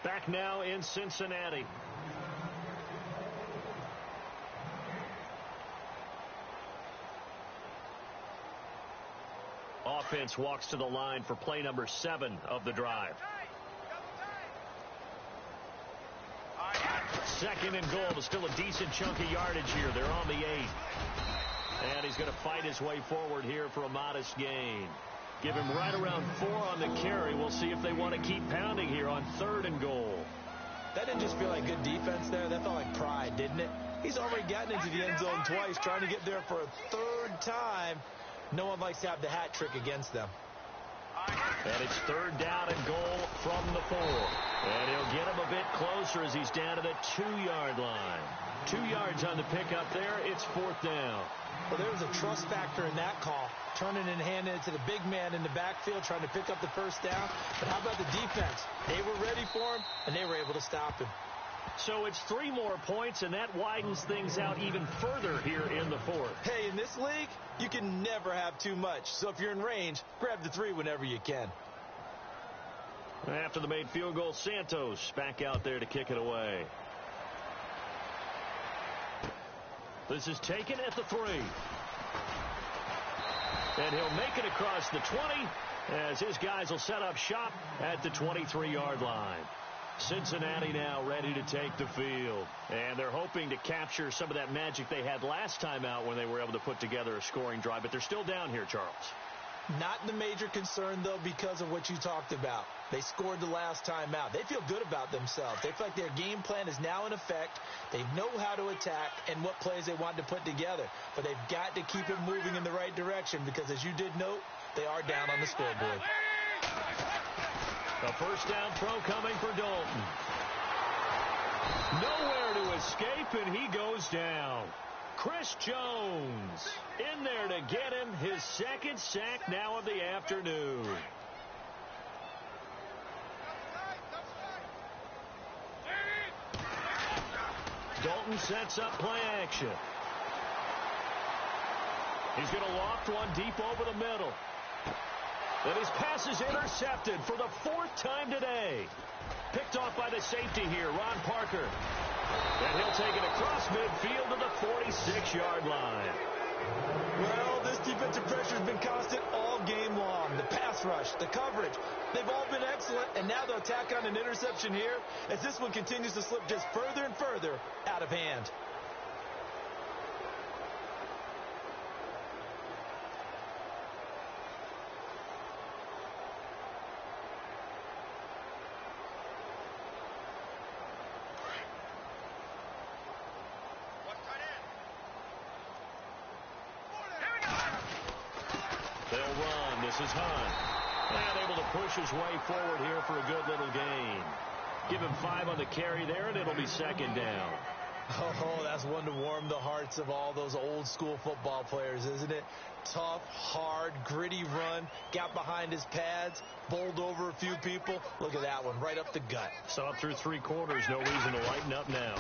Back now in Cincinnati. Offense walks to the line for play number 7 of the drive. 2nd and goal. Still a decent chunk of yardage here. They're on the 8. And he's going to fight his way forward here for a modest gain. Give him right around 4 on the carry. We'll see if they want to keep pounding here on 3rd and goal. That didn't just feel like good defense there. That felt like pride, didn't it? He's already gotten into the end zone twice, trying to get there for a 3rd time. No one likes to have the hat trick against them. And it's 3rd down and goal from the 4. And he'll get him a bit closer as he's down to the 2-yard line. 2 yards on the pickup there. It's 4th down. Well, there was a trust factor in that call. Turning and handing it to the big man in the backfield, trying to pick up the first down. But how about the defense? They were ready for him, and they were able to stop him. So it's 3 more points, and that widens things out even further here in the 4th. Hey, in this league, you can never have too much. So if you're in range, grab the 3 whenever you can. After the made field goal, Santos back out there to kick it away. This is taken at the 3. And he'll make it across the 20 as his guys will set up shop at the 23-yard line. Cincinnati now ready to take the field. And they're hoping to capture some of that magic they had last time out when they were able to put together a scoring drive. But they're still down here, Charles. Not the major concern, though, because of what you talked about. They scored the last time out. They feel good about themselves. They feel like their game plan is now in effect. They know how to attack and what plays they want to put together. But they've got to keep it moving in the right direction because, as you did note, they are down on the scoreboard. A first down throw coming for Dalton. Nowhere to escape, and he goes down. Chris Jones in there to get him his second sack now of the afternoon. Dalton sets up play action. He's going to loft one deep over the middle. And his pass is intercepted for the 4th time today. Picked off by the safety here, Ron Parker. And he'll take it across midfield to the 46-yard line. Well, this defensive pressure has been constant all game long. The pass rush, the coverage, they've all been excellent. And now they'll tack on an interception here as this one continues to slip just further and further out of hand. This is Hunt. And able to push his way forward here for a good little gain. Give him 5 on the carry there, and it'll be second down. Oh, that's one to warm the hearts of all those old school football players, isn't it? Tough, hard, gritty run. Got behind his pads, bowled over a few people. Look at that one, right up the gut. Saw it through 3 quarters. No reason to lighten up now.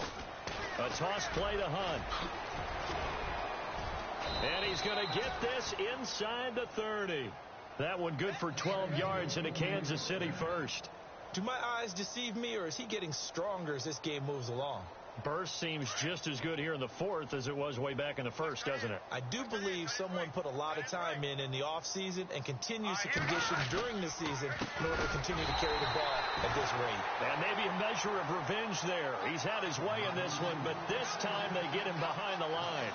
A toss play to Hunt. And he's going to get this inside the 30. That one good for 12 yards into Kansas City first. Do my eyes deceive me, or is he getting stronger as this game moves along? Burst seems just as good here in the 4th as it was way back in the 1st, doesn't it? I do believe someone put a lot of time in the offseason and continues to condition during the season in order to continue to carry the ball at this rate. And maybe a measure of revenge there. He's had his way in this one, but this time they get him behind the line.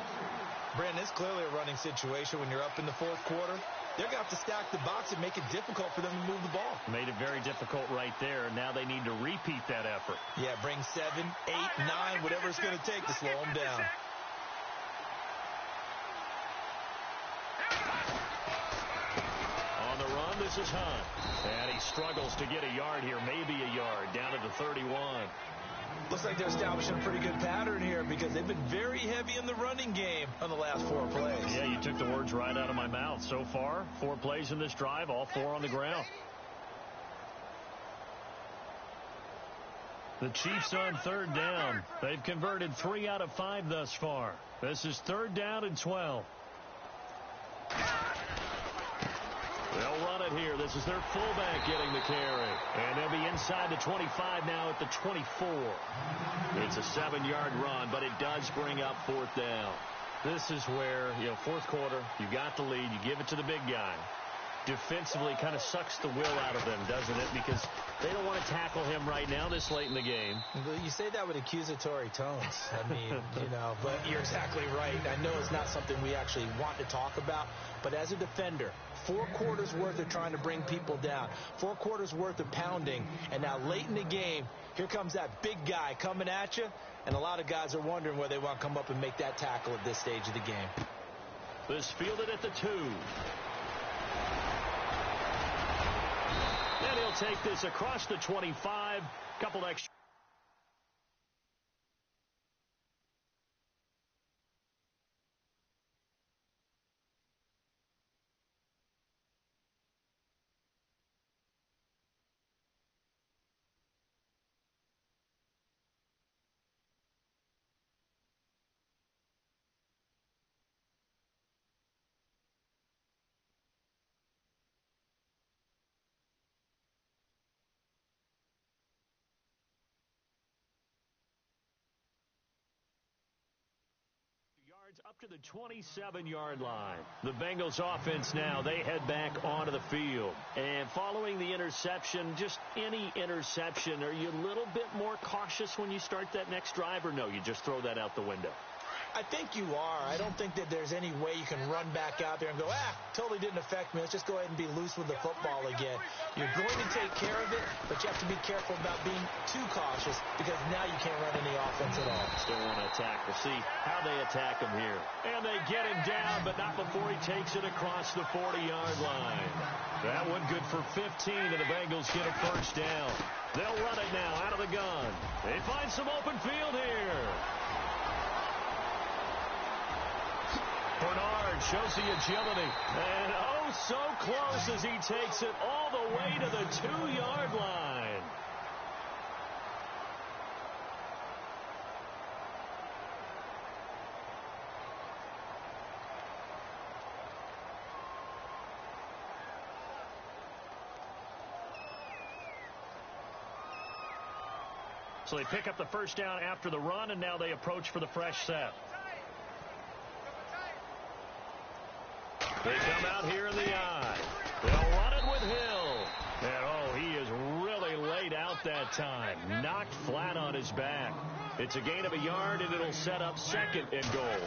Brandon, it's clearly a running situation when you're up in the 4th quarter. They're going to have to stack the box and make it difficult for them to move the ball. Made it very difficult right there. Now they need to repeat that effort. Yeah, bring 7, 8, 9, whatever it's going to take to slow them down. On the run, this is Hunt. And he struggles to get a yard here, maybe a yard, down to the 31. Looks like they're establishing a pretty good pattern here because they've been very heavy in the running game on the last 4 plays. Yeah, you took the words right out of my mouth. So far, 4 plays in this drive, all 4 on the ground. The Chiefs on 3rd down. They've converted 3 out of 5 thus far. This is 3rd down and 12. They'll run it here. This is their fullback getting the carry. And they'll be inside the 25 now at the 24. It's a 7-yard run, but it does bring up 4th down. This is where, 4th quarter, you got the lead. You give it to the big guy. Defensively kind of sucks the will out of them, doesn't it? Because they don't want to tackle him right now this late in the game. Well, you say that with accusatory tones. I mean, but you're exactly right. I know it's not something we actually want to talk about, but as a defender, 4 quarters worth of trying to bring people down, 4 quarters worth of pounding, and now late in the game, here comes that big guy coming at you, and a lot of guys are wondering where they want to come up and make that tackle at this stage of the game. This fielded at the 2. And he'll take this across the 25. Couple extra. yards up to the 27-yard line. The Bengals offense now, they head back onto the field. And following the interception, just any interception, are you a little bit more cautious when you start that next drive, or no, you just throw that out the window? I think you are. I don't think that there's any way you can run back out there and go, totally didn't affect me. Let's just go ahead and be loose with the football again. You're going to take care of it, but you have to be careful about being too cautious because now you can't run any offense at all. Still want to attack. We'll see how they attack him here. And they get him down, but not before he takes it across the 40-yard line. That one good for 15, and the Bengals get a first down. They'll run it now out of the gun. They find some open field here. Bernard shows the agility, and oh, so close as he takes it all the way to the 2-yard line. So they pick up the first down after the run, and now they approach for the fresh set. They come out here in the eye. They'll run it with Hill. And, oh, he is really laid out that time. Knocked flat on his back. It's a gain of a yard, and it'll set up second and goal.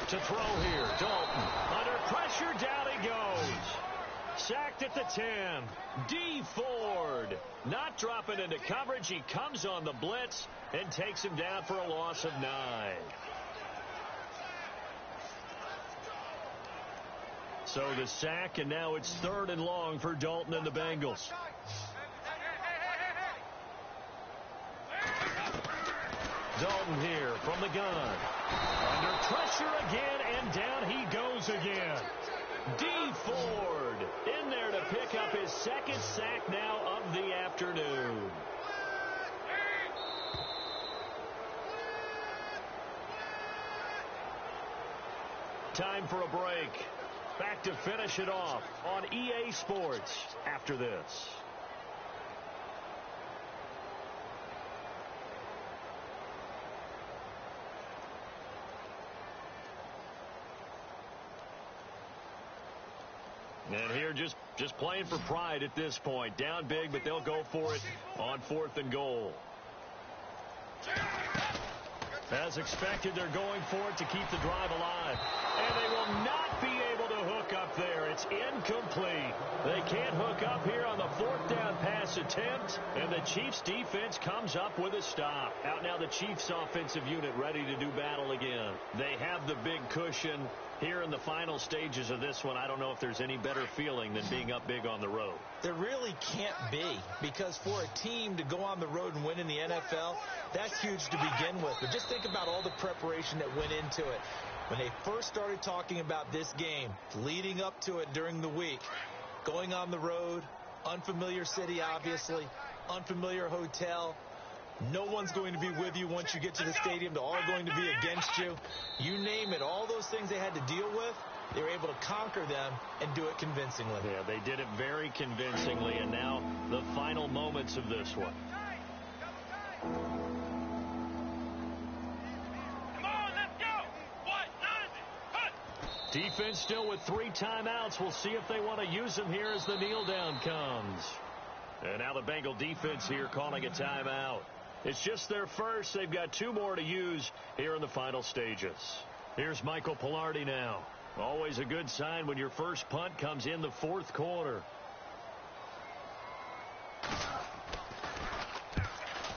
To throw here, Dalton. Under pressure, down he goes. Sacked at the 10. D. Ford. Not dropping into coverage. He comes on the blitz and takes him down for a loss of 9. So the sack, and now it's 3rd and long for Dalton and the Bengals. Dalton here from the gun. Under pressure again, and down he goes again. D. Ford in there to pick up his second sack now of the afternoon. Time for a break. Back to finish it off on EA Sports after this. And here just playing for pride at this point. Down big, but they'll go for it on 4th and goal. As expected, they're going for it to keep the drive alive. And they will not be able to hook up there. It's incomplete. They can't hook up here on the 4th down pass attempt. And the Chiefs defense comes up with a stop. Out now the Chiefs offensive unit ready to do battle again. They have the big cushion here in the final stages of this one. I don't know if there's any better feeling than being up big on the road. There really can't be, because for a team to go on the road and win in the NFL, that's huge to begin with. But just think about all the preparation that went into it. When they first started talking about this game, leading up to it during the week, going on the road, unfamiliar city, obviously, unfamiliar hotel. No one's going to be with you once you get to the stadium. They're all going to be against you. You name it. All those things they had to deal with, they were able to conquer them and do it convincingly. Yeah, they did it very convincingly, and now the final moments of this one. Defense still with 3 timeouts. We'll see if they want to use them here as the kneel down comes. And now the Bengal defense here calling a timeout. It's just their first. They've got 2 more to use here in the final stages. Here's Michael Pilardi now. Always a good sign when your first punt comes in the 4th quarter.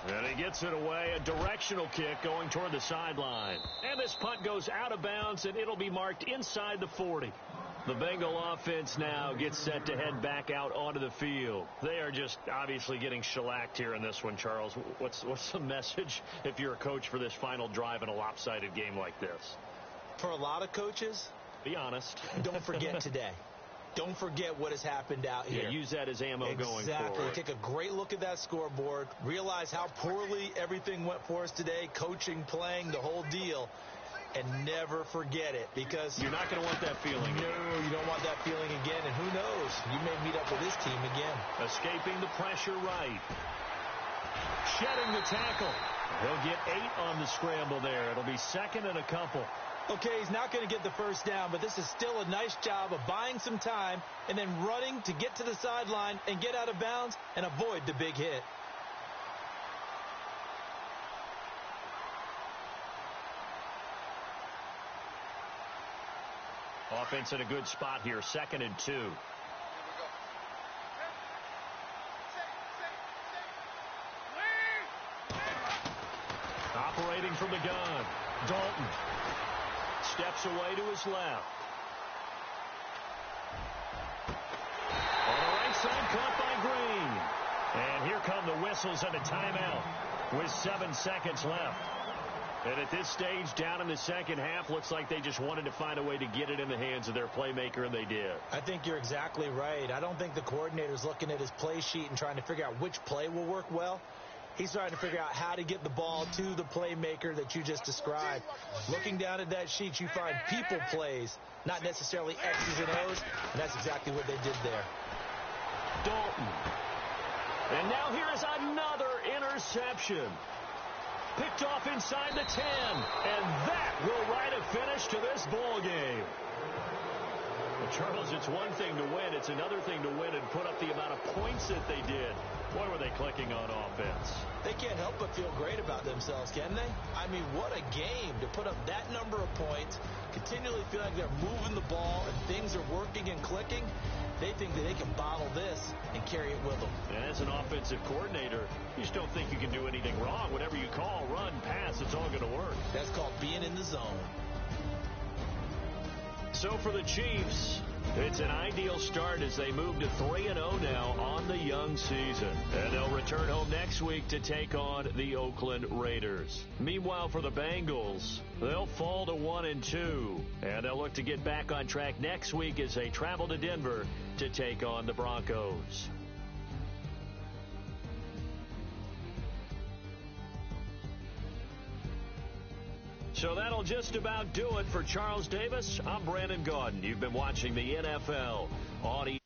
And he gets it away, a directional kick going toward the sideline. And this punt goes out of bounds, and it'll be marked inside the 40. The Bengal offense now gets set to head back out onto the field. They are just obviously getting shellacked here in this one, Charles. What's the message if you're a coach for this final drive in a lopsided game like this? For a lot of coaches, be honest. Don't forget today. Don't forget what has happened out here. Yeah, use that as ammo going forward. Exactly. Take a great look at that scoreboard. Realize how poorly everything went for us today. Coaching, playing, the whole deal. And never forget it, because you're not going to want that feeling. No, you don't want that feeling again. And who knows? You may meet up with this team again. Escaping the pressure right. Shedding the tackle. He'll get 8 on the scramble there. It'll be second and a couple. Okay, he's not going to get the first down, but this is still a nice job of buying some time and then running to get to the sideline and get out of bounds and avoid the big hit. Offense in a good spot here, second and 2. Operating from the gun, Dalton steps away to his left. On the right side, caught by Green. And here come the whistles and a timeout with 7 seconds left. And at this stage, down in the second half, looks like they just wanted to find a way to get it in the hands of their playmaker, and they did. I think you're exactly right. I don't think the coordinator's looking at his play sheet and trying to figure out which play will work well. He's trying to figure out how to get the ball to the playmaker that you just described. Looking down at that sheet, you find people plays, not necessarily X's and O's, and that's exactly what they did there. Dalton. And now here is another interception. Picked off inside the 10, and that will write a finish to this ball game. Well, Charles, it's one thing to win. It's another thing to win and put up the amount of points that they did. Boy, were they clicking on offense. They can't help but feel great about themselves, can they? I mean, what a game to put up that number of points, continually feel like they're moving the ball and things are working and clicking. They think that they can bottle this and carry it with them. And as an offensive coordinator, you just don't think you can do anything wrong. Whatever you call, run, pass, it's all going to work. That's called being in the zone. So for the Chiefs, it's an ideal start as they move to 3-0 now on the young season. And they'll return home next week to take on the Oakland Raiders. Meanwhile, for the Bengals, they'll fall to 1-2. And they'll look to get back on track next week as they travel to Denver to take on the Broncos. So that'll just about do it for Charles Davis. I'm Brandon Gaudin. You've been watching the NFL on